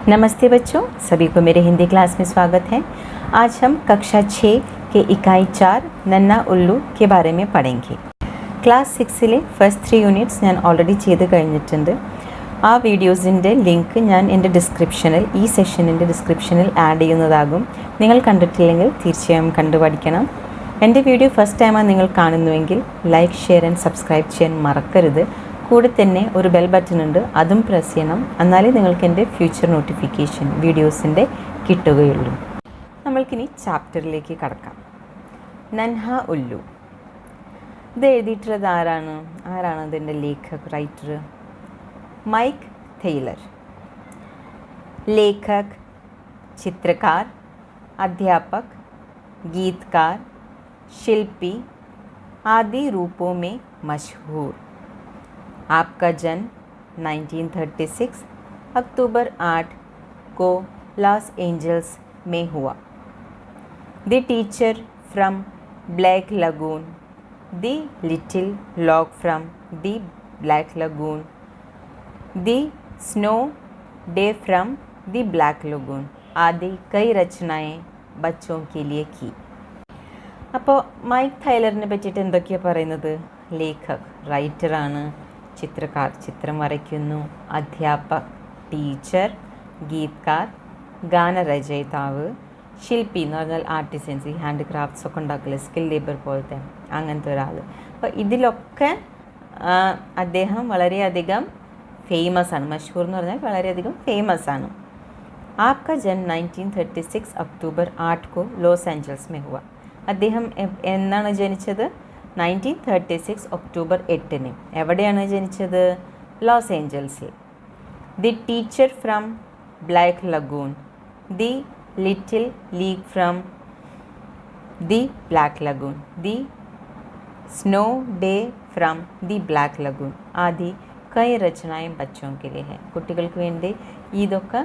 नमस्ते बच्चों, सभी को मेरे हिंदी क्लास में स्वागत है। आज हम कक्षा 6 के इकाई 4 नन्ना उल्लू के बारे में पढ़ेंगे। ക്ലാസ് 6-ലെ ഫസ്റ്റ് 3 യൂണിറ്റ്സ് ഞാൻ ഓൾറെഡി ചെയ്ത് കഴിഞ്ഞിട്ടുണ്ട്. ആ വീഡിയോസിൻ്റെ ലിങ്ക് ഞാൻ എൻ്റെ ഡിസ്ക്രിപ്ഷനിൽ ഈ സെഷനിൻ്റെ ഡിസ്ക്രിപ്ഷനിൽ ആഡ് ചെയ്യുന്നതാകും. നിങ്ങൾ കണ്ടിട്ടില്ലെങ്കിൽ തീർച്ചയായും കണ്ടു പഠിക്കണം. എൻ്റെ വീഡിയോ ഫസ്റ്റ് ടൈമാണ് നിങ്ങൾ കാണുന്നുവെങ്കിൽ ലൈക്ക്, ഷെയർ ആൻഡ് സബ്സ്ക്രൈബ് ചെയ്യാൻ മറക്കരുത്. കൂടെ തന്നെ ഒരു ബെൽ ബട്ടൺ ഉണ്ട്, അതും പ്രസ് ചെയ്യണം. എന്നാലേ നിങ്ങൾക്ക് എൻ്റെ ഫ്യൂച്ചർ നോട്ടിഫിക്കേഷൻ വീഡിയോസിൻ്റെ കിട്ടുകയുള്ളൂ. നമ്മൾക്കിനി ചാപ്റ്ററിലേക്ക് കടക്കാം. നൻഹ ഉല്ലു. ഇത് എഴുതിയിട്ടുള്ളത് ആരാണ് അതിൻ്റെ ലേഖക്, റൈറ്റർ? മൈക്ക് തെയ്ലർ. लेखक, चित्रकार, अध्यापक, गीतकार, शिल्पी आदि रूपों में मशहूर. आपका जन्म 1936 अक्टूबर 8 को लॉस एंजल्स में हुआ. The teacher from black lagoon, the little log from the black lagoon, the snow day from the black lagoon आदि कई रचनाएं बच्चों के लिए की. അപ്പോൾ മൈക്ക് ടൈലറിനെ പറ്റിയിട്ട് എന്തൊക്കെയാണ് പറയുന്നത്? ലേഖക്, റൈറ്ററാണ്. ചിത്രകാർ, ചിത്രം വരയ്ക്കുന്നു. അധ്യാപക്, ടീച്ചർ. ഗീത്കാർ, ഗാനരചയിതാവ്. ശില്പി എന്ന് പറഞ്ഞാൽ ആർട്ടിസൻസ്, ഈ ഹാൻഡ് ക്രാഫ്റ്റ്സ് ഒക്കെ ഉണ്ടാക്കില്ല, സ്കിൽ ലേബർ പോലത്തെ അങ്ങനത്തെ ഒരാൾ. അപ്പോൾ ഇതിലൊക്കെ അദ്ദേഹം വളരെയധികം ഫേമസ് ആണ്. മഷഹൂർ എന്ന് പറഞ്ഞാൽ വളരെയധികം ഫേമസ് ആണ്. ആപ്കാ ജന്മ 1936 അക്ടോബർ 8 को ലോസ് ഏഞ്ചൽസ് में हुआ. അദ്ദേഹം എന്നാണ് ജനിച്ചത്? 1936 ഒക്ടോബർ 8-ന്. എവിടെയാണ് ജനിച്ചത്? ലോസ് ഏഞ്ചൽസിൽ. The teacher from black lagoon, the little league from the black lagoon, the snow day from the black lagoon ആദി കൈ രചനയും ബച്ചോं के लिए है. കുട്ടികൾക്ക് വേണ്ടി ഇതൊക്കെ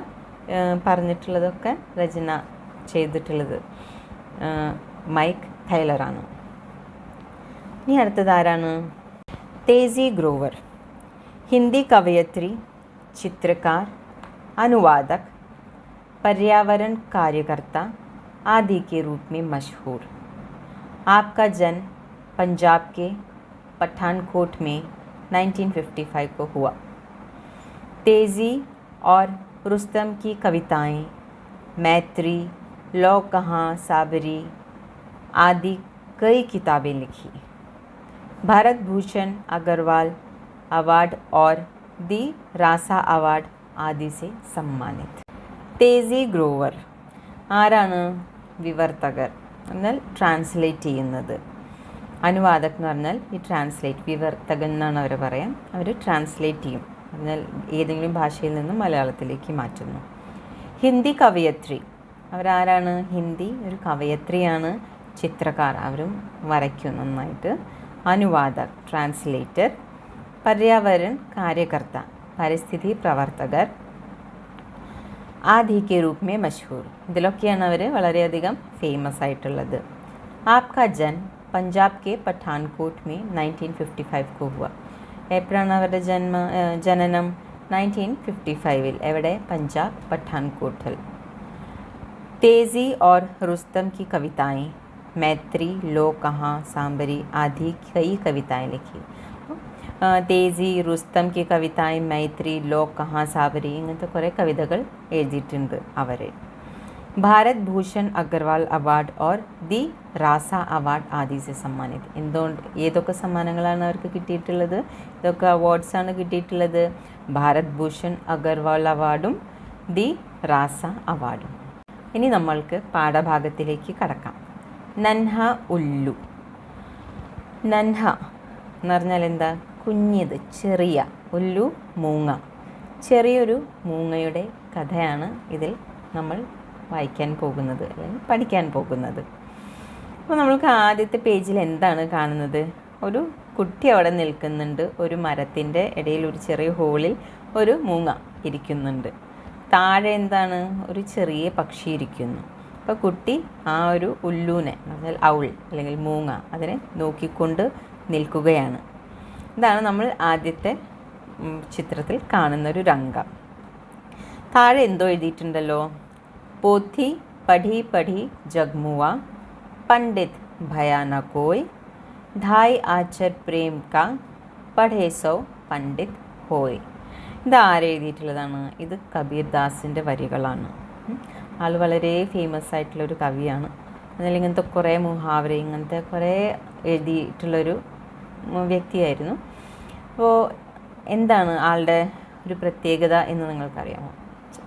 പറഞ്ഞിട്ടുള്ളതൊക്കെ രചന ചെയ്തിട്ടുള്ളത് മൈക്ക് ടൈലറാണ്. ഇനി അടുത്തത് ആരാണ്? तेजी ग्रोवर. हिंदी कवयित्री, चित्रकार, अनुवादक, पर्यावरण कार्यकर्ता आदि के रूप में मशहूर. आपका जन्म पंजाब के पठानकोट में 1955 को हुआ. तेजी और रुस्तम की कविताएं, मैत्री, लौ कहाँ साबरी आदि कई किताबें लिखी. भारत भूषण अग्रवाल अवार्ड और दी रासा अवार्ड आदि से सम्मानित. तेजी ഗ്രോവർ ആരാണ്? വിവർത്തകർ എന്നാൽ ട്രാൻസ്ലേറ്റ് ചെയ്യുന്നത്. അനുവാദക് എന്ന് പറഞ്ഞാൽ ഈ ട്രാൻസ്ലേറ്റ്, വിവർത്തകൻ എന്നാണ് അവർ പറയാം. അവർ ട്രാൻസ്ലേറ്റ് ചെയ്യും, എന്നാൽ ഏതെങ്കിലും ഭാഷയിൽ നിന്നും മലയാളത്തിലേക്ക് മാറ്റുന്നു. ഹിന്ദി കവയത്രി, അവരാരാണ്? ഹിന്ദി ഒരു കവയത്രിയാണ്. ചിത്രകാർ, അവരും വരയ്ക്കും നന്നായിട്ട്. അനുവാദക്, ട്രാൻസ്ലേറ്റർ. പര്യാവരൺ കാര്യകർത്ത, പരിസ്ഥിതി പ്രവർത്തകർ. ആദി കെ രൂപ് മേ മഷഹൂർ, ഇതിലൊക്കെയാണ് അവർ വളരെയധികം ഫേമസ് ആയിട്ടുള്ളത്. ആപ്കാ ജന്മ പഞ്ചാബ് കെ പഠാൻകോട്ട് മേ 1955 को हुआ. എപ്പോഴാണ് അവരുടെ ജനനം? 1955. എവിടെ? പഞ്ചാബ്, പഠാൻകോട്ടിൽ. तेजी और रुस्तम की कविताएं, मैत्री, लो कहाँ सांबरी आदि कई कविताएं लिखी. तेजी, रुस्तम की कविताएं, मैत्री, लो कहाँ साबरी ഇങ്ങനത്തെ കുറേ കവിതകൾ എഴുതിയിട്ടുണ്ട് അവർ. ഭാരത് ഭൂഷൺ അഗർവാൾ അവാർഡ് ഓർ ദി റാസ അവാർഡ് ആദി സെ സമ്മാനിത്. എന്തുകൊണ്ട്, ഏതൊക്കെ സമ്മാനങ്ങളാണ് അവർക്ക് കിട്ടിയിട്ടുള്ളത്? ഇതൊക്കെ അവാർഡ്സാണ് കിട്ടിയിട്ടുള്ളത്. ഭാരത് ഭൂഷൺ അഗർവാൾ അവാർഡും ദി റാസ അവാർഡും. ഇനി നമ്മൾക്ക് പാഠഭാഗത്തിലേക്ക് കടക്കാം. നൻഹ ഉല്ലു. നൻഹ എന്ന് പറഞ്ഞാൽ എന്താ? കുഞ്ഞിത്, ചെറിയ. ഉല്ലു മൂങ്ങ. ചെറിയൊരു മൂങ്ങയുടെ കഥയാണ് ഇതിൽ നമ്മൾ വായിക്കാൻ പോകുന്നത്, അല്ലെങ്കിൽ പഠിക്കാൻ പോകുന്നത്. അപ്പോൾ നമ്മൾക്ക് ആദ്യത്തെ പേജിൽ എന്താണ് കാണുന്നത്? ഒരു കുട്ടി അവിടെ നിൽക്കുന്നുണ്ട്. ഒരു മരത്തിൻ്റെ ഇടയിൽ ഒരു ചെറിയ ഹോളിൽ ഒരു മൂങ്ങ ഇരിക്കുന്നുണ്ട്. താഴെ എന്താണ്? ഒരു ചെറിയ പക്ഷി ഇരിക്കുന്നു. അപ്പോൾ കുട്ടി ആ ഒരു ഉല്ലൂനെ, എന്നാൽ ഔൾ അല്ലെങ്കിൽ മൂങ്ങ, അതിനെ നോക്കിക്കൊണ്ട് നിൽക്കുകയാണ്. ഇതാണ് നമ്മൾ ആദ്യത്തെ ചിത്രത്തിൽ കാണുന്നൊരു രംഗം. താഴെ എന്തോ എഴുതിയിട്ടുണ്ടല്ലോ. പോഥി പഠി പഠി ജഗ്മുവ പണ്ഡിത് ഭയാന കോയ് ढाई आचर പ്രേം കാ പഠേ സോ പണ്ഡിത് ഹോയ്. ഇത് ആരെഴുതിയിട്ടുള്ളതാണ്? ഇത് കബീർ ദാസിൻ്റെ വരികളാണ്. ആൾ വളരെ ഫേമസ് ആയിട്ടുള്ളൊരു കവിയാണ്. അതിൽ ഇങ്ങനത്തെ കുറേ മുഹാവര ഇങ്ങനത്തെ കുറേ എഴുതിയിട്ടുള്ളൊരു വ്യക്തിയായിരുന്നു. അപ്പോൾ എന്താണ് ആളുടെ ഒരു പ്രത്യേകത എന്ന് നിങ്ങൾക്കറിയാമോ?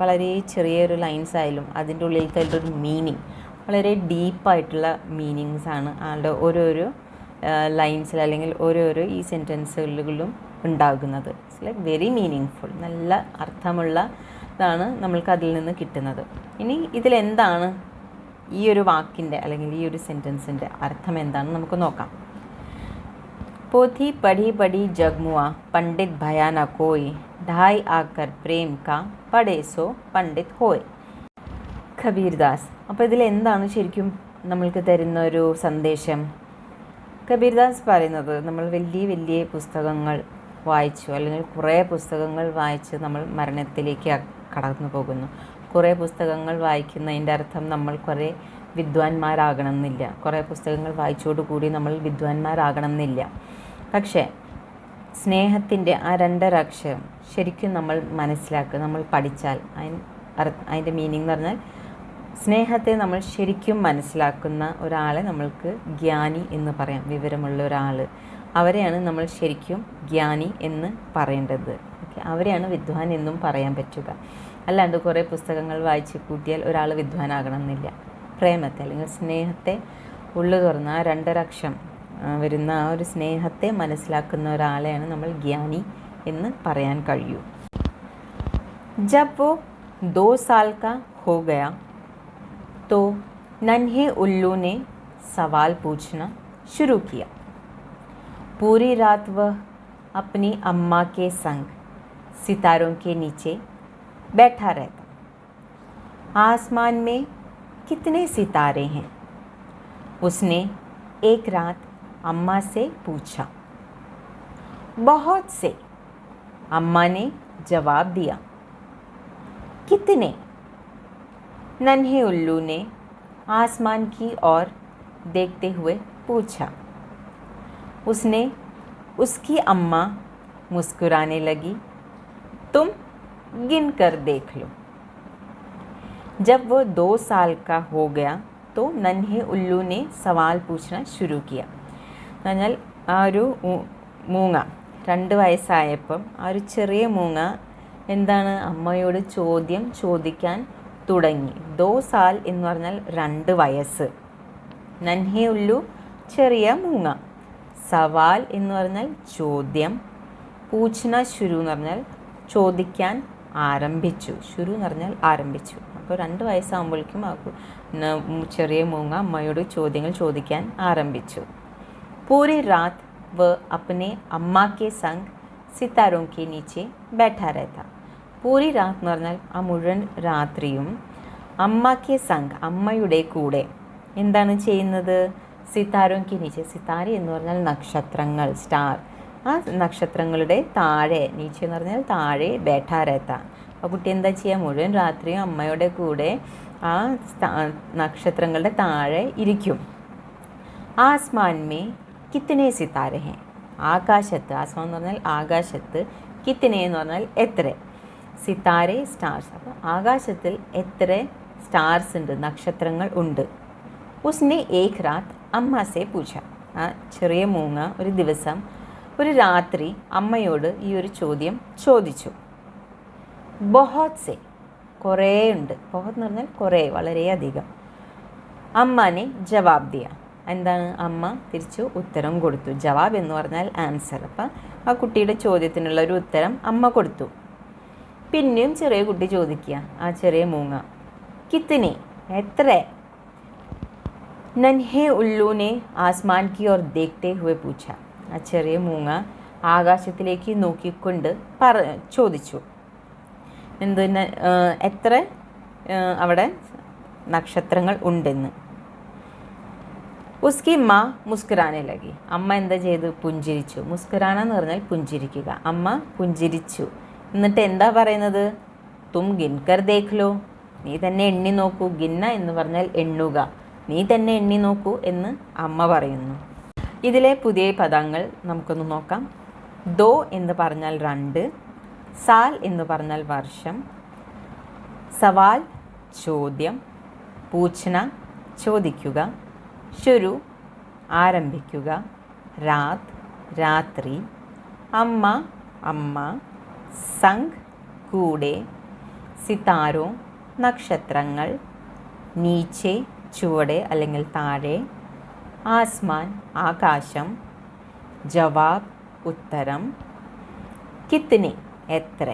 വളരെ ചെറിയൊരു ലൈൻസ് ആയാലും അതിൻ്റെ ഉള്ളിലേക്ക് അതിൻ്റെ മീനിങ് വളരെ ഡീപ്പായിട്ടുള്ള മീനിങ്സാണ് ആളുടെ ഓരോരോ ലൈൻസിൽ അല്ലെങ്കിൽ ഓരോരോ ഈ സെൻറ്റൻസുകളിലും ഉണ്ടാകുന്നത്. ഇറ്റ്സ് ലൈക്ക് വെരി മീനിങ് നല്ല അർത്ഥമുള്ളതാണ് നമ്മൾക്ക് അതിൽ നിന്ന് കിട്ടുന്നത്. ഇനി ഇതിലെന്താണ് ഈ ഒരു വാക്കിൻ്റെ അല്ലെങ്കിൽ ഈ ഒരു സെൻറ്റൻസിൻ്റെ അർത്ഥം എന്താണെന്ന് നമുക്ക് നോക്കാം. പോഥി പഠി പഠി ജഗ്മുവ പണ്ഡിത് ഭയാന കോയ് ढाई ആക്കർ പ്രേം കാ പഠേ സോ പണ്ഡിത് ഹോയ്. കബീർദാസ്. അപ്പോൾ ഇതിൽ എന്താണ് ശരിക്കും നമ്മൾക്ക് തരുന്ന ഒരു സന്ദേശം? കബീർദാസ് പറയുന്നത് നമ്മൾ വലിയ വലിയ പുസ്തകങ്ങൾ വായിച്ചു അല്ലെങ്കിൽ കുറേ പുസ്തകങ്ങൾ വായിച്ച് നമ്മൾ മരണത്തിലേക്ക് കടന്നു പോകുന്നു. കുറേ പുസ്തകങ്ങൾ വായിക്കുന്നതിൻ്റെ അർത്ഥം നമ്മൾ കുറേ വിദ്വാൻമാരാകണം എന്നില്ല. കുറേ പുസ്തകങ്ങൾ വായിച്ചോടുകൂടി നമ്മൾ വിദ്വാൻമാരാകണം എന്നില്ല. പക്ഷേ സ്നേഹത്തിൻ്റെ ആ രണ്ടരക്ഷരം ശരിക്കും നമ്മൾ മനസ്സിലാക്കുക, നമ്മൾ പഠിച്ചാൽ അതിൻ്റെ മീനിങ് എന്ന് പറഞ്ഞാൽ സ്നേഹത്തെ നമ്മൾ ശരിക്കും മനസ്സിലാക്കുന്ന ഒരാളെ നമ്മൾക്ക് ജ്ഞാനി എന്ന് പറയാം. വിവരമുള്ള ഒരാൾ, അവരെയാണ് നമ്മൾ ശരിക്കും ജ്ഞാനി എന്ന് പറയേണ്ടത്. അവരെയാണ് വിദ്വാൻ എന്നും പറയാൻ പറ്റുക. അല്ലാണ്ട് കുറേ പുസ്തകങ്ങൾ വായിച്ച് കൂട്ടിയാൽ ഒരാൾ വിദ്വാനാകണം എന്നില്ല. പ്രേമത്തെ അല്ലെങ്കിൽ സ്നേഹത്തെ ഉള്ളു തുറന്ന ആ രണ്ടരക്ഷം വരുന്ന ആ ഒരു സ്നേഹത്തെ മനസ്സിലാക്കുന്ന ഒരാളെയാണ് നമ്മൾ ജ്ഞാനി എന്ന് പറയാൻ കഴിയൂ. ജബ് വോ 2 साल का हो गया तो नन्हे उल्लू ने सवाल पूछना शुरू किया. पूरी रात वह अपनी अम्मा के संग सितारों के नीचे बैठा रहता. आसमान में कितने सितारे हैं? उसने एक रात अम्मा से पूछा. बहुत से, अम्मा ने जवाब दिया. कितने? नन्हे उल्लू ने आसमान की ओर देखते हुए पूछा. उसने उसकी अम्मा मुस्कुराने लगी. तुम गिन कर देख लो. जब वो 2 साल का हो गया तो नन्हे उल्लू ने सवाल पूछना शुरू किया. എന്നാൽ ആ ഒരു മൂങ്ങ 2 വയസ്സായപ്പം ആ ഒരു ചെറിയ മൂങ്ങ എന്താണ് അമ്മയോട് ചോദ്യം ചോദിക്കാൻ തുടങ്ങി. 2 साल എന്ന് പറഞ്ഞാൽ 2 വയസ്സ്. നൻഹെ ഉല്ലു ചെറിയ മൂങ്ങ. സവാൽ എന്ന് പറഞ്ഞാൽ ചോദ്യം. പൂച്ഛന ശുരു എന്ന് പറഞ്ഞാൽ ചോദിക്കാൻ ആരംഭിച്ചു. ശുരു എന്ന് പറഞ്ഞാൽ ആരംഭിച്ചു. അപ്പോൾ 2 വയസ്സാകുമ്പോഴേക്കും ചെറിയ മൂങ്ങ അമ്മയോട് ചോദ്യങ്ങൾ ചോദിക്കാൻ ആരംഭിച്ചു. पूरी रात वह अपने अम्मा के संग सितारों के नीचे बैठा रहता. പൂരി രാത് എന്ന് പറഞ്ഞാൽ ആ മുഴുവൻ രാത്രിയും അമ്മ കെ സംഗ് അമ്മയുടെ കൂടെ എന്താണ് ചെയ്യുന്നത്? സിതാരോം കെ നീച്ചെ. സിതാര എന്ന് പറഞ്ഞാൽ നക്ഷത്രങ്ങൾ, സ്റ്റാർ. ആ നക്ഷത്രങ്ങളുടെ താഴെ, നീച്ചെ എന്ന് പറഞ്ഞാൽ താഴെ, ബേഠാ രഹത്ത. ആ കുട്ടി എന്താ ചെയ്യുക? മുഴുവൻ രാത്രിയും അമ്മയുടെ കൂടെ ആ നക്ഷത്രങ്ങളുടെ താഴെ ഇരിക്കും. ആസ്മാൻ മേ കിത്തനെ സിതാരെ ഹെ. ആകാശത്ത്, ആസ്മാൻ എന്ന് പറഞ്ഞാൽ ആകാശത്ത്, കിത്തനെ എന്ന് പറഞ്ഞാൽ എത്ര, സിതാരെ സ്റ്റാർസ്. അപ്പോൾ ആകാശത്തിൽ എത്ര സ്റ്റാർസ് ഉണ്ട്, നക്ഷത്രങ്ങൾ ഉണ്ട്. ഉസ്നെ ഏക് രാത് അമ്മ സെ പൂച്ച. ആ ചെറിയ മൂങ്ങ ഒരു ദിവസം ഒരു രാത്രി അമ്മയോട് ഈ ഒരു ചോദ്യം ചോദിച്ചു. ബഹോത് സെ, കുറേ ഉണ്ട്. ബഹോത് എന്ന് പറഞ്ഞാൽ കുറേ, വളരെയധികം. അമ്മാനെ ജവാബ് ദിയ. എന്താണ്? അമ്മ തിരിച്ചു ഉത്തരം കൊടുത്തു. ജവാബ് എന്ന് പറഞ്ഞാൽ ആൻസർ. അപ്പം ആ കുട്ടിയുടെ ചോദ്യത്തിനുള്ള ഒരു ഉത്തരം അമ്മ കൊടുത്തു. പിന്നെയും ചെറിയ കുട്ടി ചോദിക്കുക, ആ ചെറിയ മൂങ്ങ, കിത്തനെ, എത്ര? നൻഹെ ഉല്ലൂനെ ആസ്മാൻ കി ഓർ ദേഖ്തേ ഹുവെ പൂച്ച. ആ ചെറിയ മൂങ്ങ ആകാശത്തിലേക്ക് നോക്കിക്കൊണ്ട് ചോദിച്ചു, എന്തിന്, എത്ര അവിടെ നക്ഷത്രങ്ങൾ ഉണ്ടെന്ന്. ഉസ്കി മാ മുസ്കുരാനെ ലഗി. അമ്മ എന്താ ചെയ്തു? പുഞ്ചിരിച്ചു. മുസ്കുരാന എന്ന് പറഞ്ഞാൽ പുഞ്ചിരിക്കുക. അമ്മ പുഞ്ചിരിച്ചു. എന്നിട്ട് എന്താ പറയുന്നത്? തും ഗിൻകർ ദേഖ് ലോ, നീ തന്നെ എണ്ണി നോക്കൂ. ഗിന്ന എന്ന് പറഞ്ഞാൽ എണ്ണുക, നീ തന്നെ എണ്ണി നോക്കൂ എന്ന് അമ്മ പറയുന്നു. ഇതിലെ പുതിയ പദങ്ങൾ നമുക്കൊന്ന് നോക്കാം. ദോ എന്ന് പറഞ്ഞാൽ 2, സാൽ എന്ന് പറഞ്ഞാൽ വർഷം, സവാൽ ചോദ്യം, പൂച്ഛന ചോദിക്കുക, ശുരു ആരംഭിക്കുക, രാത് രാത്രി, അമ്മ അമ്മ, സംഗ് കൂടെ, സിതാരോ നക്ഷത്രങ്ങൾ, നീച്ചെ ചുവടെ അല്ലെങ്കിൽ താഴെ, ആസ്മാൻ ആകാശം, ജവാബ് ഉത്തരം, കിത്നെ എത്ര,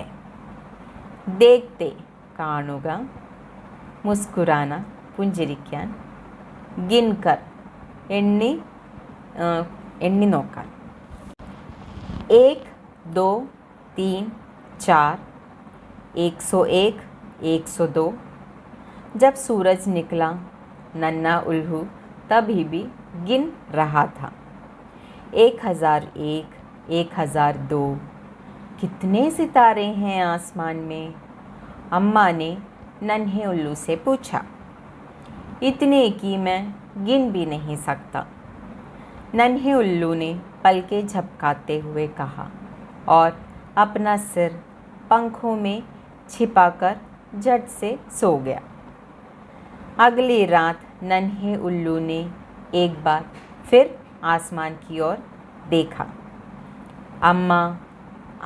ദേഖ്തെ കാണുക, മുസ്കുരാന പുഞ്ചിരിക്കാൻ, ഗിൻകർ എണ്ണി നോക്കാൻ. 1 2 3 4 101 102. जब सूरज निकला नन्हा उल्लू तभी भी गिन रहा था. 1001 1002. कितने सितारे हैं आसमान में, अम्मा ने नन्हे उल्लू से पूछा. इतने कि मैं गिन भी नहीं सकता, नन्हे उल्लू ने पलके झपकाते हुए कहा और अपना सिर पंखों में छिपाकर झट से सो गया. अगली रात नन्हे उल्लू ने एक बार फिर आसमान की ओर देखा. अम्मा,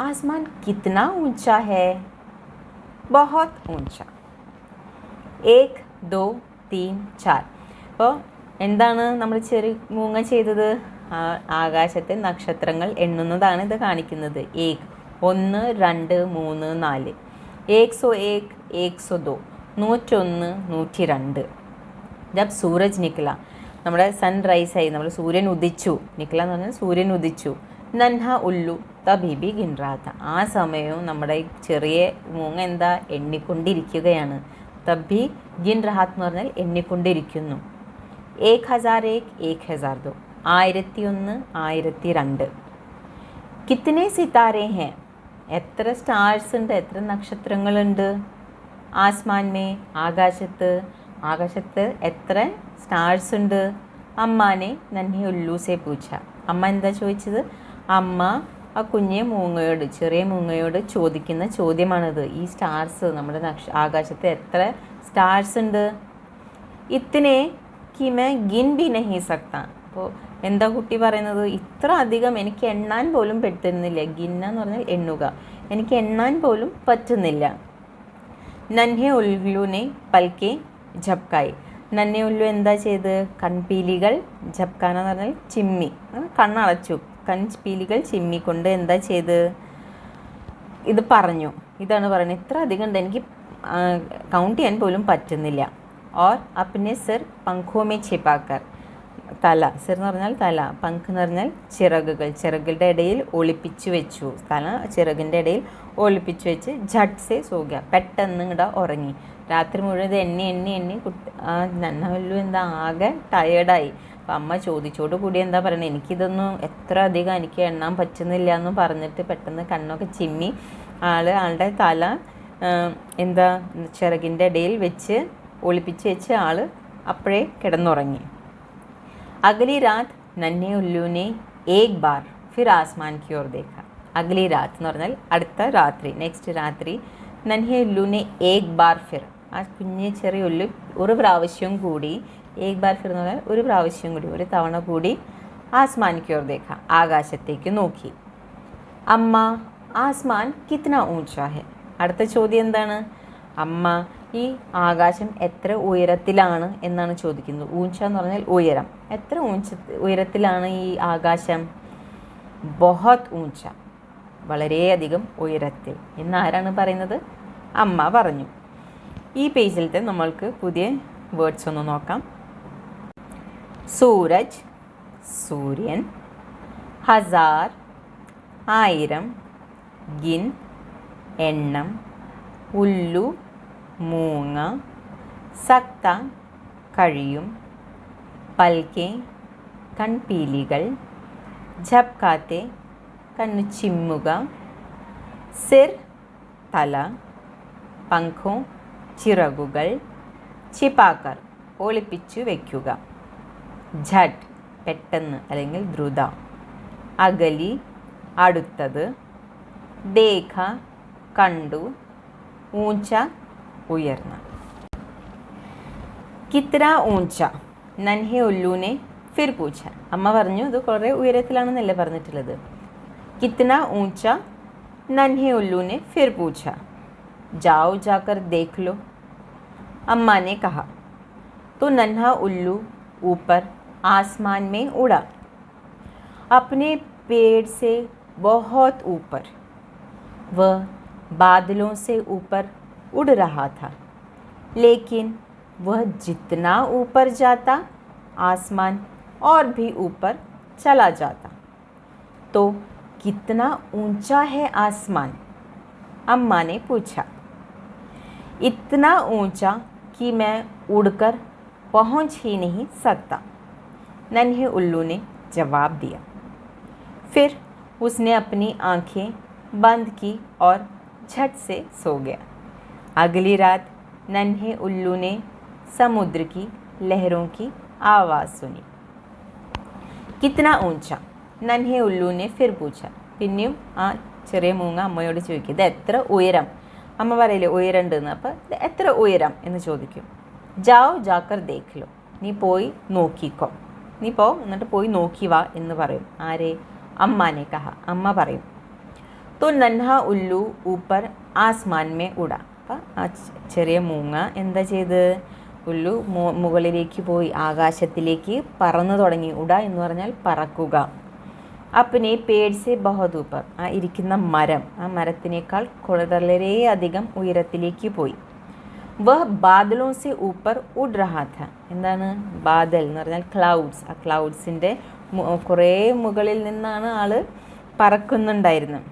आसमान कितना ऊंचा है? बहुत ऊंचा. 1 2 3 4. അപ്പോൾ എന്താണ് നമ്മൾ മൂങ്ങ ചെയ്തത്? ആകാശത്തെ നക്ഷത്രങ്ങൾ എണ്ണുന്നതാണ് ഇത് കാണിക്കുന്നത്. 1 2 3 4. 101 102. 101 102. ജബ് സൂരജ് നിക്കല, നമ്മുടെ സൺറൈസ് ആയി, നമ്മൾ സൂര്യൻ ഉദിച്ചു. നിക്കല എന്ന് പറഞ്ഞാൽ സൂര്യൻ ഉദിച്ചു. നൻഹ ഉല്ലു തബീബി ഗിൻറാത്ത, ആ സമയവും നമ്മുടെ ചെറിയ മൂങ്ങ എന്താ എണ്ണിക്കൊണ്ടിരിക്കുകയാണ്. തബി ഗിൻ റഹാത്ത് എന്ന് പറഞ്ഞാൽ എണ്ണിക്കൊണ്ടിരിക്കുന്നു. 1001 1002. 1001 1002. കിത്തനെ സിതാരെ ഹേ, എത്ര സ്റ്റാർസ് ഉണ്ട്, എത്ര നക്ഷത്രങ്ങളുണ്ട്? ആസ്മാൻ മേ, ആകാശത്ത് എത്ര സ്റ്റാർസ് ഉണ്ട്? അമ്മാനെ നന്ഹി ഉല്ലു സെ പൂച്ച, അമ്മ എന്താ ചോദിച്ചത്? അമ്മ ആ കുഞ്ഞെ മൂങ്ങയോട്, ചെറിയ മൂങ്ങയോട് ചോദിക്കുന്ന ചോദ്യമാണിത്. ഈ സ്റ്റാർസ്, നമ്മുടെ ആകാശത്ത് എത്ര സ്റ്റാർസ് ഉണ്ട്? ഇത്തിനെ കി മേ ഗിൻ ബി നഹി സക്ത. അപ്പോൾ എന്താ കുട്ടി പറയുന്നത്? ഇത്ര അധികം എനിക്ക് എണ്ണാൻ പോലും പറ്റുന്നില്ല. ഗിന്ന എന്ന് പറഞ്ഞാൽ എണ്ണുക, എനിക്ക് എണ്ണാൻ പോലും പറ്റുന്നില്ല. നൻഹെ ഉല്ലുനെ പൽക്കെ ഝപ്കായി. നന്നെ ഉല്ലു എന്താ ചെയ്ത്? കൺപീലികൾ, ഝപ്കാന എന്ന് പറഞ്ഞാൽ ചിമ്മി, കണ്ണടച്ചു. കൺപീലികൾ ചിമ്മിക്കൊണ്ട് എന്താ ചെയ്ത്? ഇത് പറഞ്ഞു. ഇതാണ് പറയുന്നത്, ഇത്ര അധികം ഉണ്ട്, എനിക്ക് കൗണ്ട് ചെയ്യാൻ പോലും പറ്റുന്നില്ല. ഓർ അപ്നെ സിർ പങ്ഖോമേ ഛിപാക്കർ, തല, സിർ എന്ന് പറഞ്ഞാൽ തല, പങ്ക് എന്ന് പറഞ്ഞാൽ ചിറകുകൾ, ചിറകുകളുടെ ഇടയിൽ ഒളിപ്പിച്ചു വെച്ചു. തല ചിറകിൻ്റെ ഇടയിൽ ഒളിപ്പിച്ചു വെച്ച് ഝട്ട് സെ സോഗ്യ, പെട്ടെന്ന് ഇങ്ങടെ ഉറങ്ങി. രാത്രി മുഴുവൻ ഇത് എണ്ണി നന്നവല്ലു എന്താ ആകെ ടയേർഡായി. അപ്പം അമ്മ ചോദിച്ചോട് കൂടി എന്താ പറയുന്നത്, എനിക്കിതൊന്നും എത്ര അധികം എനിക്ക് എണ്ണാൻ പറ്റുന്നില്ല എന്ന് പറഞ്ഞിട്ട് പെട്ടെന്ന് കണ്ണൊക്കെ ചിമ്മി ആളുടെ തല എന്താ ചിറകിൻ്റെ ഇടയിൽ വെച്ച് ഒളിപ്പിച്ച് വെച്ച് അപ്പോഴേ കിടന്നുറങ്ങി. അഗലി രാത് നന്നെ ഉല്ലുനെ ഏക് bar fir Aasman Ki or ദേഖ. അഗലി രാത് എന്ന് പറഞ്ഞാൽ അടുത്ത രാത്രി, നെക്സ്റ്റ് രാത്രി. നൻഹെ ഉല്ലുനെ ഏക് ബാർ ഫിർ, ആ കുഞ്ഞ് ചെറിയ ഉല്ലു ഒരു പ്രാവശ്യം കൂടി, ഏക് ബാർ ഫിർ എന്ന് പറഞ്ഞാൽ ഒരു പ്രാവശ്യം കൂടി, ഒരു തവണ കൂടി ആസ്മാൻ കി ഓർ ദേഖ, ആകാശത്തേക്ക് നോക്കി. അമ്മ, ആസ്മാൻ കിത്ന ഊഞ്ചാ ഹെ. അടുത്ത ചോദ്യം എന്താണ്? അമ്മ, ഈ ആകാശം എത്ര ഉയരത്തിലാണ് എന്നാണ് ചോദിക്കുന്നത്. ഊഞ്ച എന്ന് പറഞ്ഞാൽ ഉയരം. എത്ര ഉയരത്തിലാണ് ഈ ആകാശം? ബഹുത് ഊഞ്ച, വളരെയധികം ഉയരത്തിൽ എന്നാരാണ് പറയുന്നത്? അമ്മ പറഞ്ഞു. ഈ പേജിലത്തെ നമ്മൾക്ക് പുതിയ വേർഡ്സ് ഒന്ന് നോക്കാം. സൂരജ്, സൂര്യൻ. ഹസാർ, 1000. ഗിൻ, എണ്ണം. ഉല്ലു, മൂങ്ങ. സക്ത, കഴിയും. പൽക്കെ, കൺപീലികൾ. ഝപ്കാത്തെ, കണ്ണു ചിമ്മുക. സിർ, തല. പങ്ഖോ ചിറകുകൾ छिपाकर ഒളിപ്പിച്ചു വയ്ക്കുക. झट പെട്ടെന്ന് അല്ലെങ്കിൽ ദ്രുത. അഗലി അടുത്തത്. ദേഖ കണ്ടു. ഊഞ്ച ഉയർന്ന. കിത്ര ഊഞ്ച നൻഹെ ഉല്ലൂനെ ഫിർ പൂച്ച. അമ്മ പറഞ്ഞു ഇത് കുറേ ഉയരത്തിലാണെന്നല്ലേ പറഞ്ഞിട്ടുള്ളത്. കിतना ऊंचा नन्हे उल्लू ने फिर पूछा. जाओ जाकर देख लो, अम्मा ने कहा. तो नन्हा उल्लू ऊपर आसमान में उड़ा. अपने पेड़ से बहुत ऊपर. वह बादलों से ऊपर उड़ रहा था, लेकिन वह जितना ऊपर जाता आसमान और भी ऊपर चला जाता. तो कितना ऊंचा है आसमान, अम्मा ने पूछा. इतना ऊंचा कि मैं उड़कर पहुंच ही नहीं सकता, नन्हे उल्लू ने जवाब दिया. फिर उसने अपनी आंखें बंद की और झट से सो गया. अगली रात नन्हे उल्लू ने समुद्र की लहरों की आवाज़ सुनी. कितना ऊंचा നൻഹെ ഉല്ലൂനെ ഫിർ പൂച്ച. പിന്നെയും ആ ചെറിയ മൂങ്ങ അമ്മയോട് ചോദിക്കും ഇത് എത്ര ഉയരം. അമ്മ പറയില്ലേ ഉയരണ്ടെന്ന്. അപ്പോൾ ഇത് എത്ര ഉയരം എന്ന് ചോദിക്കും. ജാओ ജാക്കർ ദേഖ് ലോ, നീ പോയി നോക്കിക്കോ, നീ പോ എന്നിട്ട് പോയി നോക്കി വാ എന്ന് പറയും. ആരെ? അമ്മാനെ കഹ, അമ്മ പറയും. तो नन्हा उल्लू ऊपर आसमान में उड़ा. അപ്പം ആ ചെറിയ മൂങ്ങ എന്താ ചെയ്ത്? ഉല്ലു മുകളിലേക്ക് പോയി ആകാശത്തിലേക്ക് പറന്നു തുടങ്ങി. ഉട എന്ന് പറഞ്ഞാൽ പറക്കുക. अपने पेड़ से बहुत ऊपर, ആ ഇരിക്കുന്ന മരം, ആ മരത്തിനേക്കാൾ വളരെയധികം ഉയരത്തിലേക്ക് പോയി. വഹ ബാദലോं से ऊपर उड़ रहा था. എന്താണ് ബാദൽ എന്ന് പറഞ്ഞാൽ ക്ലൗഡ്സ്. ആ ക്ലൗഡ്സിൻ്റെ കുറേ മുകളിൽ നിന്നാണ് ആൾ പറക്കുന്നുണ്ടായിരുന്നത്.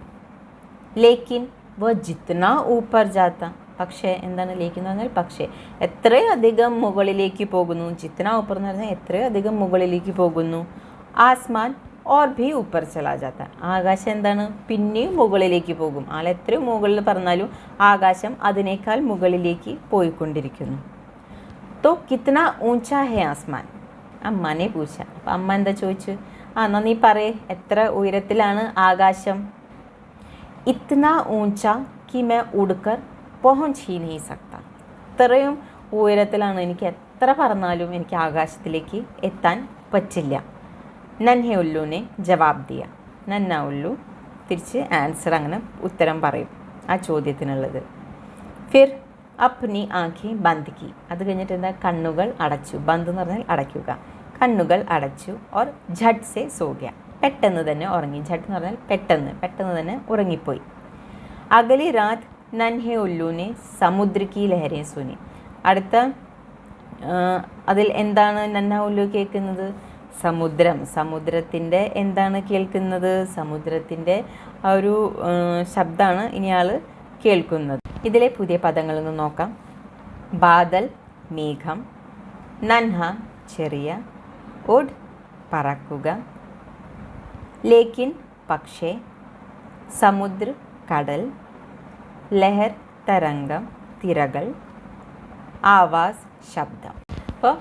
ലേക്കിൻ വഹ ജിത്നാ ഊപ്പർ ജാത്ത. പക്ഷേ എന്താണ് ലേക്കിൻ എന്ന് പറഞ്ഞാൽ പക്ഷേ എത്രയധികം മുകളിലേക്ക് പോകുന്നു. ജിത്നാ ഊപ്പർ എന്ന് പറഞ്ഞാൽ എത്രയധികം മുകളിലേക്ക് പോകുന്നു. ആസ്മാൻ ഓർ ഭി ഊപ്പർ ചലാ ജാത്ത. ആകാശം എന്താണ് പിന്നെയും മുകളിലേക്ക് പോകും. ആൾ എത്രയും മുകളിൽ പറഞ്ഞാലും ആകാശം അതിനേക്കാൾ മുകളിലേക്ക് പോയിക്കൊണ്ടിരിക്കുന്നു. തോ കിത്ന ഊഞ്ചാ ഹേ ആസ്മാൻ, അമ്മാനെ പൂച്ച. അപ്പം അമ്മ എന്താ ചോദിച്ചു? എന്നാൽ നീ പറയേ എത്ര ഉയരത്തിലാണ് ആകാശം? ഇത്ന ഊഞ്ചാ കി മേ ഉഡ്കർ പഹുഞ്ച് ഹി നഹീ സക്ത. ഇത്രയും ഉയരത്തിലാണ്, എനിക്ക് എത്ര പറഞ്ഞാലും എനിക്ക് ആകാശത്തിലേക്ക് എത്താൻ പറ്റില്ല. നൻഹെ ഉല്ലൂനെ ജവാബ് ദിയ. നന്ന ഉല്ലു തിരിച്ച് ആൻസർ അങ്ങനെ ഉത്തരം പറയും ആ ചോദ്യത്തിനുള്ളത്. ഫിർ അപ്നി ആഖി ബന്ദ് കി. അത് കഴിഞ്ഞിട്ട് എന്താ? കണ്ണുകൾ അടച്ചു. ബന്ദ് എന്ന് പറഞ്ഞാൽ അടയ്ക്കുക. കണ്ണുകൾ അടച്ചു. ഓർ ഝട്ട് സെ സോ ഗയ. പെട്ടെന്ന് തന്നെ ഉറങ്ങി. ഝട്ട് എന്ന് പറഞ്ഞാൽ പെട്ടെന്ന്, പെട്ടെന്ന് തന്നെ ഉറങ്ങിപ്പോയി. അഗലി രാത് നൻഹെ ഉല്ലൂനെ സമുദ്ര കി ലഹരെ സുനി. അടുത്ത അതിൽ എന്താണ് നന്ന ഉല്ലു കേൾക്കുന്നത്? സമുദ്രം. സമുദ്രത്തിൻ്റെ എന്താണ് കേൾക്കുന്നത്? സമുദ്രത്തിൻ്റെ ആ ഒരു ശബ്ദമാണ് ഇനിയാൾ കേൾക്കുന്നത്. ഇതിലെ പുതിയ പദങ്ങളൊന്ന് നോക്കാം. ബാദൽ മേഘം, നൻഹ ചെറിയ, ഉഡ് പറക്കുക, ലേക്കിൻ പക്ഷേ, സമുദ്ര കടൽ, ലഹർ തരംഗം തിരകൾ, ആവാസ് ശബ്ദം. അപ്പോൾ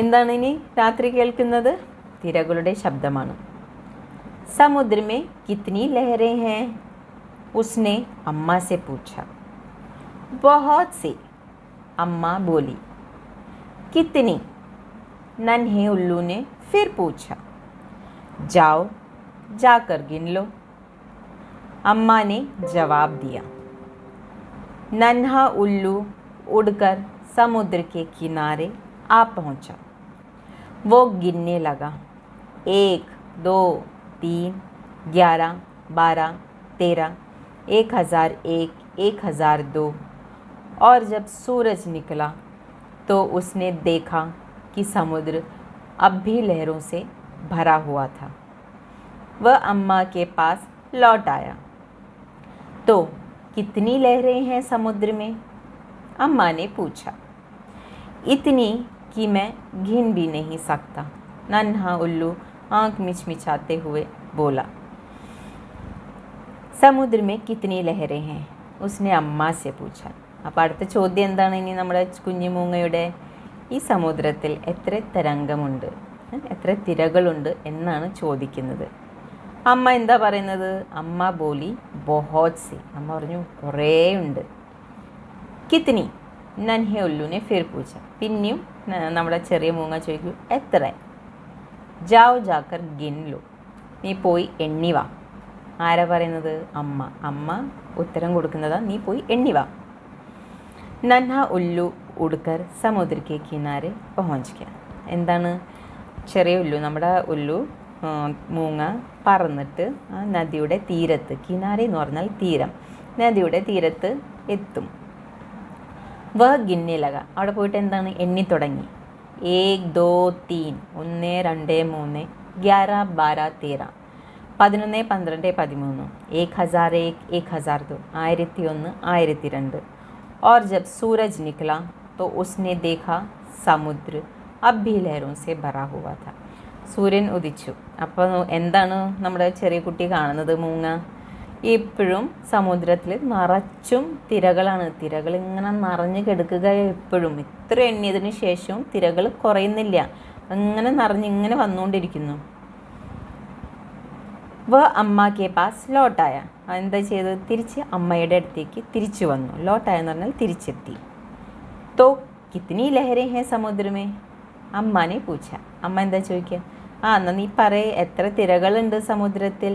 എന്താണ് ഇനി രാത്രി കേൾക്കുന്നത്? തിരകളുടെ ശബ്ദമാണ്. സമുദ്ര മേ കിത്നി ലഹരെ ഹേ, ഉസ്നെ അമ്മ സെ പൂച്ച. बहुत सी, अम्मा बोली. कितनी, नन्हे उल्लू ने फिर पूछा. जाओ जाकर गिन लो, अम्मा ने जवाब दिया. नन्हा उल्लू उड़कर समुद्र के किनारे आ पहुंचा. वो गिनने लगा. 1, 2, 3, 11, 12, 13, 1001, 1002. और जब सूरज निकला तो उसने देखा कि समुद्र अब भी लहरों से भरा हुआ था. वह अम्मा के पास लौट आया. तो कितनी लहरें हैं समुद्र में, अम्मा ने पूछा. इतनी कि मैं गिन भी नहीं सकता, नन्हा उल्लू आँख मिचमिचाते हुए बोला. समुद्र में कितनी लहरें हैं, उसने अम्मा से पूछा. അപ്പോൾ അടുത്ത ചോദ്യം എന്താണ് ഇനി നമ്മുടെ കുഞ്ഞുമൂങ്ങയുടെ? ഈ സമുദ്രത്തിൽ എത്ര തരംഗമുണ്ട്, എത്ര തിരകളുണ്ട് എന്നാണ് ചോദിക്കുന്നത്. അമ്മ എന്താ പറയുന്നത്? അമ്മ ബോലി ബഹോത് സി. അമ്മ പറഞ്ഞു കുറേ ഉണ്ട്. കിത്നി? നൻഹെ ഉല്ലുനെ ഫിർ പൂച്ച. പിന്നെയും നമ്മുടെ ചെറിയ മൂങ്ങ ചോദിക്കൂ എത്ര? ജാओ ജാക്കർ ഗിൻ ലോ. നീ പോയി എണ്ണിവാ. ആരാ പറയുന്നത്? അമ്മ. അമ്മ ഉത്തരം കൊടുക്കുന്നതാ, നീ പോയി എണ്ണിവാ. നൻഹ ഉല്ലു ഉടുക്കർ സമുദ്ര കെ കിനാരെ പहुंच गया. എന്താണ്? ചെറിയ ഉല്ലു, നമ്മുടെ ഉല്ലു മൂങ്ങ പറന്നിട്ട് ആ നദിയുടെ തീരത്ത്, കിനാരെ എന്ന് പറഞ്ഞാൽ തീരം, നദിയുടെ തീരത്ത് എത്തും. വ ഗിന്നെ ലഗ. അവിടെ പോയിട്ട് എന്താണ്? എണ്ണി തുടങ്ങി. 1 2 3 1 2 3 11 12 13 11 12 13 1001 1002 1001 1002. और जब सूरज निकला तो उसने देखा समुद्र अब भी लहरों से भरा हुआ था. സൂര്യൻ ഉദിച്ചു. അപ്പോൾ എന്താണ് നമ്മുടെ ചെറിയ കുട്ടി കാണുന്നത്? മൂങ്ങ ഇപ്പോഴും സമുദ്രത്തിൽ നിറച്ചും തിരകളാണ്. തിരകൾ ഇങ്ങനെ നിറഞ്ഞു കിടക്കുക എപ്പോഴും. ഇത്ര എണ്ണിയതിന് ശേഷവും തിരകൾ കുറയുന്നില്ല, അങ്ങനെ നിറഞ്ഞിങ്ങനെ വന്നുകൊണ്ടിരിക്കുന്നു. വ അമ്മ കെ പാസ് ലോട്ടായ. എന്താ ചെയ്തത്? തിരിച്ച് അമ്മയുടെ അടുത്തേക്ക് തിരിച്ചു വന്നു. ലോട്ടായ എന്ന് പറഞ്ഞാൽ തിരിച്ചെത്തി. തോ കിത്നി ലഹരെ ഹേ സമുദ്രമേ? അമ്മാനെ പൂച്ച. അമ്മ എന്താ ചോദിക്കുക? എന്നാൽ നീ പറയ്, എത്ര തിരകളുണ്ട് സമുദ്രത്തിൽ?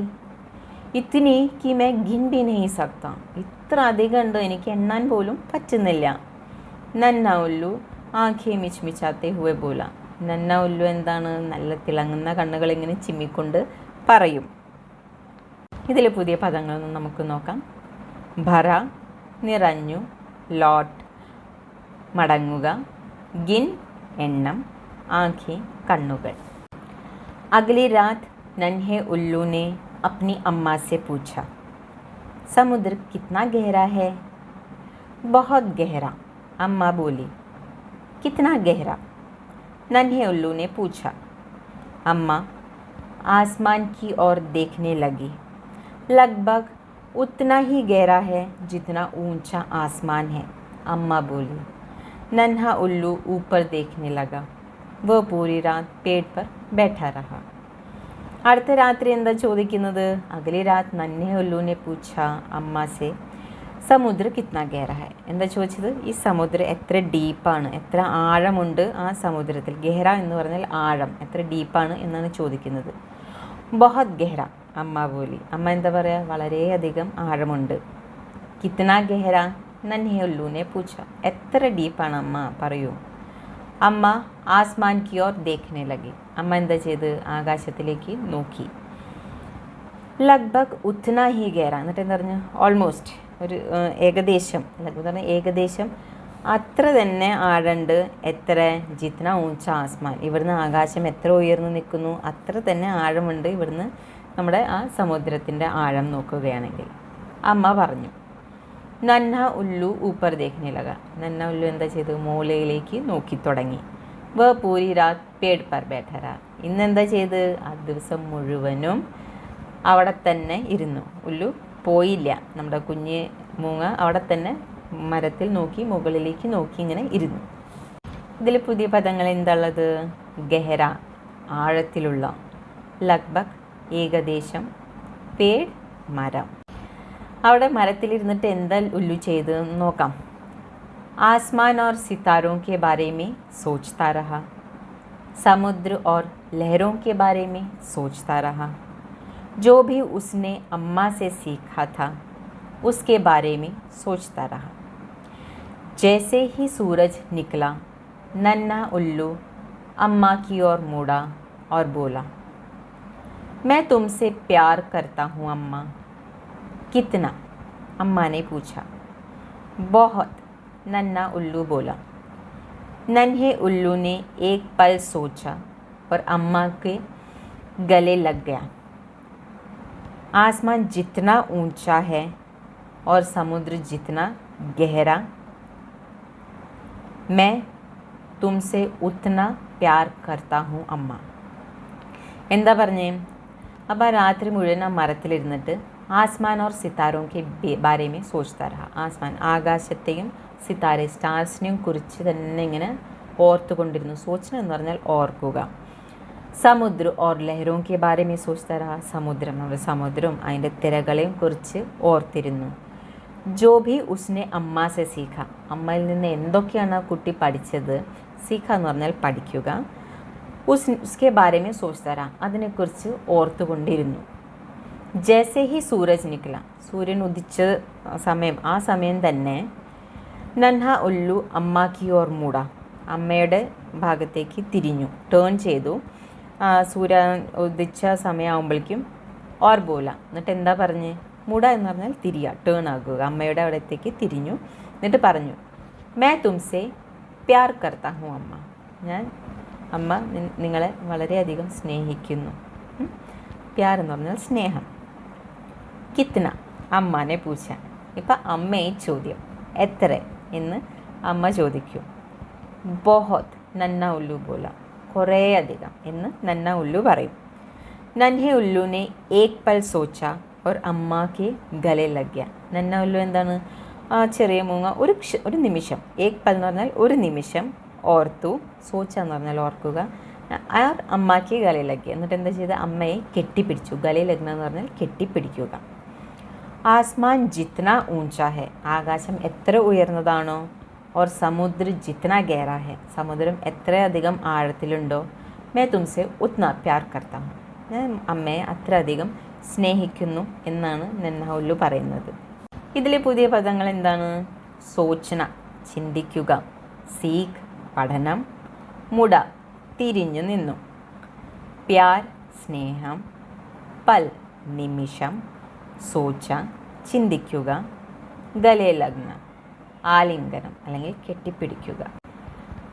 ഇത്തിനി കി മേ ഗിൻ ബി നഹീ സക്താ. ഇത്ര അധികം ഉണ്ട്, എനിക്ക് എണ്ണാൻ പോലും പറ്റുന്നില്ല. നന്ന ഉല്ലു ആഖേ മിച്മിച്ചാത്തെ ഹുവെ ബോല. നന്ന ഉല്ലു എന്താണ്? നല്ല തിളങ്ങുന്ന കണ്ണുകൾ ഇങ്ങനെ ചിമ്മിക്കൊണ്ട് പറയും. ഇതിൽ പുതിയ പദങ്ങളൊന്നും നമുക്ക് നോക്കാം. ഭര നിറഞ്ഞു, ലോട്ട് മടങ്ങുക, ഗിൻ എണ്ണം, ആഖേ കണ്ണുകൾ. अगली रात नन्हे उल्लू ने अपनी अम्मा से पूछा, समुद्र कितना गहरा है? बहुत गहरा, अम्मा बोली. कितना गहरा? नन्हे उल्लू ने पूछा. अम्मा आसमान की ओर देखने लगी. लगभग उतना ही गहरा है जितना ऊंचा आसमान है, अम्मा बोली. नन्हा उल्लू ऊपर देखने लगा. वह पूरी रात पेड़ पर बैठा रहा. അടുത്ത രാത്രി എന്താ ചോദിക്കുന്നത്? അഗലി രാത് നന്നെ ഉല്ലൂനെ പൂച്ച അമ്മ സെ സമുദ്ര കിത്ന ഗഹര ഹൈ. എന്താ ചോദിച്ചത്? ഈ സമുദ്രം എത്ര ഡീപ്പാണ്, എത്ര ആഴമുണ്ട് ആ സമുദ്രത്തിൽ. ഗഹര എന്ന് പറഞ്ഞാൽ ആഴം, എത്ര ഡീപ്പാണ് എന്നാണ് ചോദിക്കുന്നത്. ബഹത് ഗഹര, അമ്മ ബോലി. അമ്മ എന്താ പറയുക? വളരെയധികം ആഴമുണ്ട്. കിത്ന ഗഹര? നന്നെ ഉല്ലൂനെ പൂച്ച. എത്ര ഡീപ്പാണ് അമ്മ പറയൂ. അമ്മ ആസ്മാൻ കി ഓർ ദേഖ്നെ ലഗി. അമ്മ എന്താ ചെയ്ത്? ആകാശത്തിലേക്ക് നോക്കി. ലഗ്ഭഗ് ഉത്ന ഹി ഗഹര. എന്നിട്ട് എന്താ പറഞ്ഞു? ഓൾമോസ്റ്റ്, ഒരു ഏകദേശം, ലഗ്ഭഗ് പറഞ്ഞാൽ ഏകദേശം അത്ര തന്നെ ആഴമുണ്ട്. എത്ര? ജിത്ന ഊഞ്ച ആസ്മാൻ. ഇവിടുന്ന് ആകാശം എത്ര ഉയർന്നു നിൽക്കുന്നു അത്ര തന്നെ ആഴമുണ്ട് ഇവിടുന്ന് നമ്മുടെ ആ സമുദ്രത്തിൻ്റെ ആഴം നോക്കുകയാണെങ്കിൽ. അമ്മ പറഞ്ഞു. നന്ന ഉല്ലു ഊപ്പർ ദേഖ്നെ ലഗ. നന്ന ഉല്ലു എന്താ ചെയ്തു? മൂലയിലേക്ക് നോക്കി തുടങ്ങി. വ പൂരി രാത് പേട് പർ ബൈഠ. ഇന്നെന്താ ചെയ്ത്? ആ ദിവസം മുഴുവനും അവിടെ തന്നെ ഇരുന്നു. ഉല്ലു പോയില്ല. നമ്മുടെ കുഞ്ഞ് മൂങ്ങ അവിടെ തന്നെ മരത്തിൽ നോക്കി, മുകളിലേക്ക് നോക്കി ഇങ്ങനെ ഇരുന്നു. ഇതിൽ പുതിയ പദങ്ങൾ എന്താണുള്ളത്? ഗഹര ആഴത്തിലുള്ള, ലഗ്ഭഗ് ഏകദേശം, പേട് മരം. അവിടെ മരത്തിലിരുന്നിട്ട് എന്താ ഉല്ലു ചെയ്ത് നോക്കാം. आसमान और सितारों के बारे में सोचता रहा, समुद्र और लहरों के बारे में सोचता रहा. जो भी उसने अम्मा से सीखा था उसके बारे में सोचता रहा. जैसे ही सूरज निकला नन्हा उल्लू अम्मा की ओर मुड़ा और बोला, मैं तुमसे प्यार करता हूँ अम्मा. कितना? अम्मा ने पूछा. बहुत, नन्हा उल्लू बोला. नन्हे उल्लू ने एक पल सोचा और अम्मा के गले लग गया. आसमान जितना ऊंचा है और समुद्र जितना गहरा, मैं तुमसे उतना प्यार करता हूँ अम्मा. എന്താ പറഞ്ഞേ? അപ്പോൾ രാത്രി മുഴുവൻ ആ മരത്തിലിരുന്നിട്ട് ആസ്മാൻ ഓർ സിത്താരോं के बारे में सोचता रहा. ആസ്മാൻ ആകാശത്തെയും സിത്താരെ സ്റ്റാർസിനെയും കുറിച്ച് തന്നെ ഇങ്ങനെ ഓർത്തുകൊണ്ടിരുന്നു. സോച്ചന എന്ന് പറഞ്ഞാൽ ഓർക്കുക. സമുദ്ര ഓർ ലഹരോं के बारे में सोचता रहा. സമുദ്രം, നമ്മുടെ സമുദ്രവും അതിൻ്റെ തിരകളെയും കുറിച്ച് ഓർത്തിരുന്നു. जो भी उसने അമ്മ से सीखा, അമ്മയിൽ നിന്ന് എന്തൊക്കെയാണ് ആ കുട്ടി പഠിച്ചത്. സീഖ എന്ന് പറഞ്ഞാൽ പഠിക്കുക. उसके बारे में सोचता रहा, അതിനെക്കുറിച്ച് ഓർത്തുകൊണ്ടിരുന്നു. ജैसे ही सूरज निकला, സൂര്യൻ ഉദിച്ച സമയം, ആ സമയം തന്നെ നൻഹ ഉല്ലു അമ്മ കി ഓർ മൂട, അമ്മയുടെ ഭാഗത്തേക്ക് തിരിഞ്ഞു, ടേൺ ചെയ്തു. സൂര്യൻ ഉദിച്ച സമയമാകുമ്പോഴേക്കും ഓർ ബോല, എന്നിട്ട് എന്താ പറഞ്ഞ്, മൂട എന്ന് പറഞ്ഞാൽ തിരിയുക, ടേൺ ആകുക, അമ്മയുടെ അവിടത്തേക്ക് തിരിഞ്ഞു. എന്നിട്ട് പറഞ്ഞു, മേ തുംസെ പ്യാർ കർത്താ ഹൂം അമ്മ, ഞാൻ അമ്മ നിങ്ങളെ വളരെയധികം സ്നേഹിക്കുന്നു. പ്യാർ എന്ന് പറഞ്ഞാൽ സ്നേഹം. കിത്ന, അമ്മാനെ പൂച്ച. ഇപ്പം അമ്മയെ ചോദ്യം, എത്ര എന്ന് അമ്മ ചോദിക്കും. ബോഹത്, നന്ന ഉല്ലു ബോല, കുറേ അധികം എന്ന് നന്ന ഉല്ലു പറയും. നൻഹെ ഉല്ലുനെ ഏക് പൽ സോച്ച ഓർ അമ്മാക്ക് ഗലെ ലഗ്യ. നന്ന ഉല്ലു എന്താണ്, ആ ചെറിയ മൂങ്ങ ഒരു നിമിഷം, ഏക് പൽ എന്ന് പറഞ്ഞാൽ ഒരു നിമിഷം ഓർത്തു, സോച്ച എന്ന് പറഞ്ഞാൽ ഓർക്കുക, ആർ അമ്മാക്ക് ഗലെ ലഗ്യ, എന്നിട്ട് എന്താ ചെയ്ത് അമ്മയെ കെട്ടിപ്പിടിച്ചു. ഗലെ ലഗ്ന എന്ന് പറഞ്ഞാൽ കെട്ടിപ്പിടിക്കുക. ആസ്മാൻ ജിത്ന ഊഞ്ച ഹെ, ആകാശം എത്ര ഉയർന്നതാണോ, ഓർ സമുദ്ര ജിത്ന ഗഹര ഹെ, സമുദ്രം എത്രയധികം ആഴത്തിലുണ്ടോ, മേ തുംസെ ഉത്ന പ്യാർ കർത്താ ഹൂം, ഞാൻ അമ്മയെ അത്രയധികം സ്നേഹിക്കുന്നു എന്നാണ് നന്ന ഉല്ലു പറയുന്നത്. ഇതിലെ പുതിയ പദങ്ങൾ എന്താണ്? സോച്ചന, ചിന്തിക്കുക, സീഖ്, പഠനം, മുട, തിരിഞ്ഞു നിന്നു, പ്യാർ, സ്നേഹം, പൽ, നിമിഷം, സോച്ച, ചിന്തിക്കുക, ഗലേ ലഗ്ന, ആലിംഗനം അല്ലെങ്കിൽ കെട്ടിപ്പിടിക്കുക.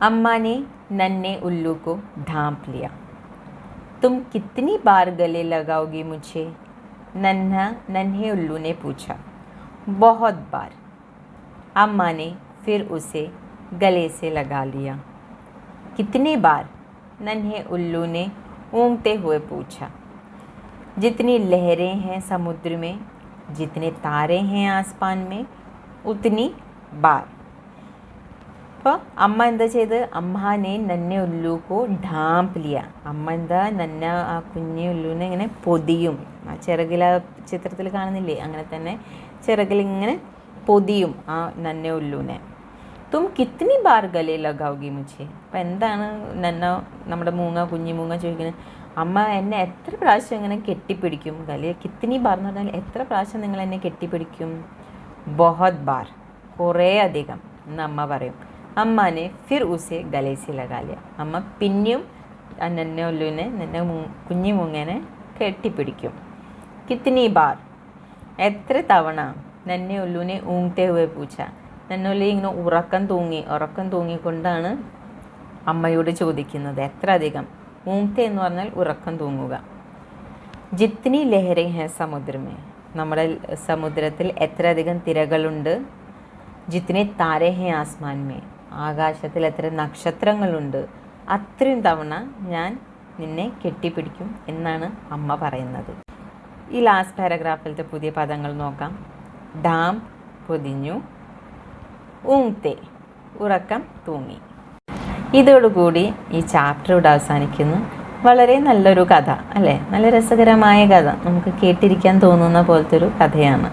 അമ്മാനെ നന്നെ ഉല്ലു को ढांप लिया. तुम कितनी बार गले लगाओगी मुझे, नन्हे उल्लू ने पूछा. बहुत बार. अम्मा ने फिर उसे गले से लगा लिया. कितनी बार, नन्हे उल्लू ने ऊँघते हुए पूछा. जितनी लहरें हैं समुद्र में, जितने तारे हैं आसमान में, उतनी बार. അപ്പോൾ അമ്മ എന്താ ചെയ്ത്, അമ്മാനെ നന്നെ ഉല്ലൂക്കോ ഢാംപ് ലിയ, അമ്മ എന്താ നന്ന ആ കുഞ്ഞു ഉല്ലൂനെ ഇങ്ങനെ പൊതിയും, ആ ചിറകിൽ ആ ചിത്രത്തിൽ കാണുന്നില്ലേ, അങ്ങനെ തന്നെ ചിറകിൽ ഇങ്ങനെ പൊതിയും ആ നന്നെ ഉല്ലൂനെ. തും കിത്നി ബാർ ഗലേ ലഗാവുകി മുझे. അപ്പം എന്താണ് നന്ന, നമ്മുടെ കുഞ്ഞു മൂങ്ങ ചോദിക്കുന്നത്, അമ്മ എന്നെ എത്ര പ്രാവശ്യം ഇങ്ങനെ കെട്ടിപ്പിടിക്കും. ഗലേ കിത്നി ബാർ എന്ന് പറഞ്ഞാൽ എത്ര പ്രാവശ്യം നിങ്ങൾ എന്നെ കെട്ടിപ്പിടിക്കും. ബഹത് ബാർ, കുറേ അധികം എന്ന് അമ്മ പറയും. അമ്മാനെ ഫിർ ഉസെ ഗലേസി ലഗാലിയ, അമ്മ പിന്നെയും നന്നെ ഉല്ലുവിനെ, കുഞ്ഞു മൂങ്ങനെ കെട്ടിപ്പിടിക്കും. കിത്നി ബാർ, എത്ര തവണ. നന്നെ ഉല്ലുവിനെ ഊങ്ങത്തെ ഹുവെ പൂച്ച, നന്നെ ഉല്ലു ഇങ്ങനെ ഉറക്കം തൂങ്ങിക്കൊണ്ടാണ് അമ്മയോട് ചോദിക്കുന്നത്, എത്ര അധികം. ഊങ്ങത്തെ എന്ന് പറഞ്ഞാൽ ഉറക്കം തൂങ്ങുക. ജിത്നി ലഹരെ ഹെ സമുദ്രമേ, നമ്മുടെ സമുദ്രത്തിൽ എത്ര അധികം തിരകളുണ്ട്. ജിത്നെ താരെ ഹെ ആസ്മാൻ മേ, ആകാശത്തിൽ എത്ര നക്ഷത്രങ്ങളുണ്ട്. അത്രയും തവണ ഞാൻ നിന്നെ കെട്ടിപ്പിടിക്കും എന്നാണ് അമ്മ പറയുന്നത്. ഈ ലാസ്റ്റ് പാരഗ്രാഫിലത്തെ പുതിയ പദങ്ങൾ നോക്കാം. ഡാം, പൊതിഞ്ഞു. ഊങ്തെ, ഉറക്കം തൂങ്ങി. ഇതോടുകൂടി ഈ ചാപ്റ്റർ ഇവിടെ അവസാനിക്കുന്നു. വളരെ നല്ലൊരു കഥ അല്ലേ, നല്ല രസകരമായ കഥ, നമുക്ക് കേട്ടിരിക്കാൻ തോന്നുന്ന പോലത്തെ ഒരു കഥയാണ്.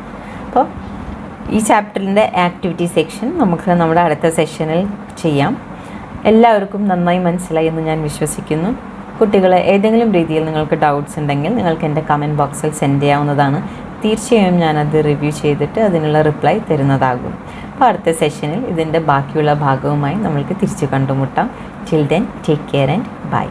അപ്പോൾ ഈ ചാപ്റ്ററിൻ്റെ ആക്ടിവിറ്റി സെക്ഷൻ നമുക്ക് നമ്മുടെ അടുത്ത സെഷനിൽ ചെയ്യാം. എല്ലാവർക്കും നന്നായി മനസ്സിലായി എന്ന് ഞാൻ വിശ്വസിക്കുന്നു. കുട്ടികളെ ഏതെങ്കിലും രീതിയിൽ നിങ്ങൾക്ക് ഡൗട്ട്സ് ഉണ്ടെങ്കിൽ നിങ്ങൾക്ക് എൻ്റെ കമൻറ്റ് ബോക്സിൽ സെൻഡ് ചെയ്യാവുന്നതാണ്. തീർച്ചയായും ഞാനത് റിവ്യൂ ചെയ്തിട്ട് അതിനുള്ള റിപ്ലൈ തരുന്നതാകും. അപ്പോൾ അടുത്ത സെഷനിൽ ഇതിൻ്റെ ബാക്കിയുള്ള ഭാഗവുമായി നമ്മൾക്ക് തിരിച്ചു കണ്ടുമുട്ടാം. Till then take care and by.